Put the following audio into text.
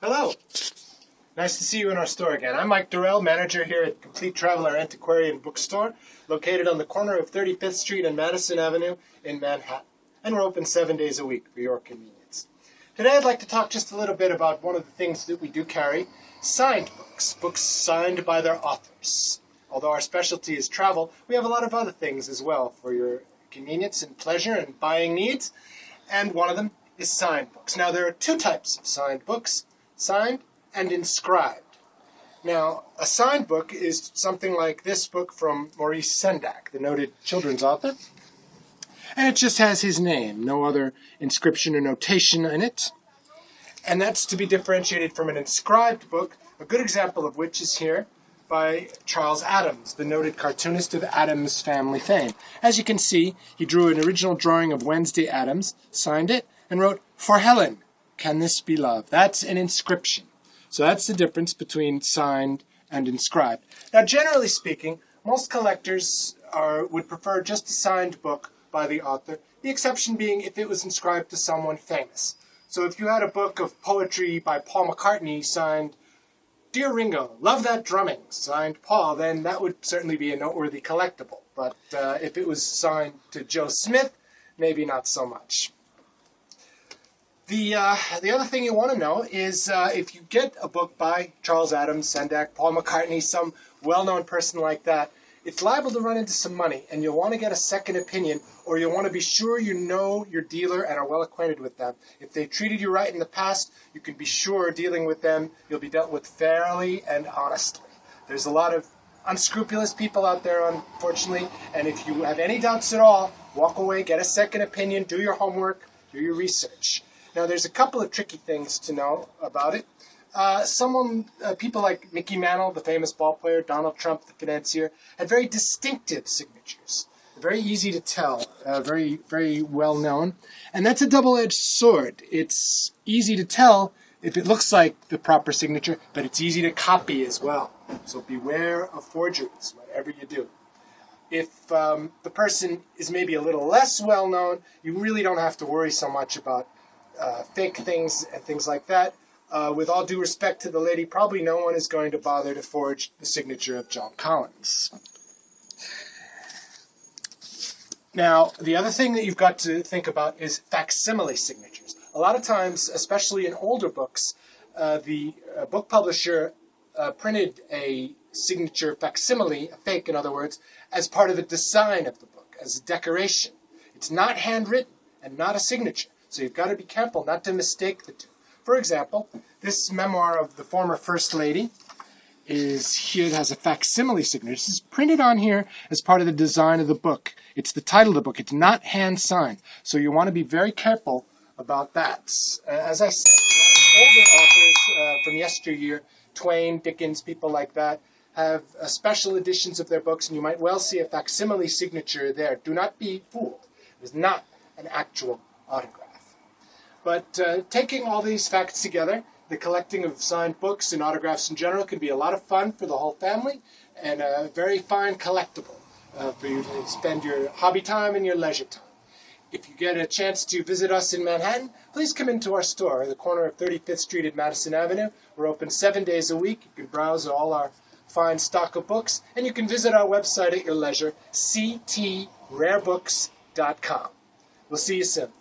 Hello. Nice to see you in our store again. I'm Mike Durrell, manager here at Complete Traveler Antiquarian Bookstore, located on the corner of 35th Street and Madison Avenue in Manhattan. And we're open 7 days a week for your convenience. Today I'd like to talk just a little bit about one of the things that we do carry, signed books, books signed by their authors. Although our specialty is travel, we have a lot of other things as well for your convenience and pleasure and buying needs. And one of them is signed books. Now there are two types of signed books, signed and inscribed. Now, a signed book is something like this book from Maurice Sendak, the noted children's author. And it just has his name, no other inscription or notation in it. And that's to be differentiated from an inscribed book, a good example of which is here by Charles Addams, the noted cartoonist of Addams Family fame. As you can see, he drew an original drawing of Wednesday Addams, signed it, and wrote, "For Helen, can this be love?" That's an inscription. So that's the difference between signed and inscribed. Now, generally speaking, most collectors would prefer just a signed book by the author, the exception being if it was inscribed to someone famous. So if you had a book of poetry by Paul McCartney signed, "Dear Ringo, love that drumming," signed Paul, then that would certainly be a noteworthy collectible. But if it was signed to Joe Smith, maybe not so much. The other thing you want to know is if you get a book by Charles Addams, Sendak, Paul McCartney, some well-known person like that, it's liable to run into some money, and you'll want to get a second opinion, or you'll want to be sure you know your dealer and are well acquainted with them. If they treated you right in the past, you can be sure dealing with them, you'll be dealt with fairly and honestly. There's a lot of unscrupulous people out there, unfortunately, and if you have any doubts at all, walk away, get a second opinion, do your homework, do your research. Now, there's a couple of tricky things to know about it. People like Mickey Mantle, the famous ball player, Donald Trump, the financier, had very distinctive signatures. Very easy to tell, very, very well known. And that's a double-edged sword. It's easy to tell if it looks like the proper signature, but it's easy to copy as well. So beware of forgeries, whatever you do. If the person is maybe a little less well known, you really don't have to worry so much about fake things and things like that. With all due respect to the lady, probably no one is going to bother to forge the signature of John Collins. Now, the other thing that you've got to think about is facsimile signatures. A lot of times, especially in older books, the book publisher printed a signature facsimile, a fake in other words, as part of the design of the book, as a decoration. It's not handwritten and not a signature. So you've got to be careful not to mistake the two. For example, this memoir of the former First Lady is here. It has a facsimile signature. This is printed on here as part of the design of the book. It's the title of the book. It's not hand-signed. So you want to be very careful about that. As I said, older authors from yesteryear, Twain, Dickens, people like that, have special editions of their books, and you might well see a facsimile signature there. Do not be fooled. It is not an actual autograph. But taking all these facts together, the collecting of signed books and autographs in general can be a lot of fun for the whole family and a very fine collectible for you to spend your hobby time and your leisure time. If you get a chance to visit us in Manhattan, please come into our store at the corner of 35th Street and Madison Avenue. We're open 7 days a week. You can browse all our fine stock of books, and you can visit our website at your leisure, ctrarebooks.com. We'll see you soon.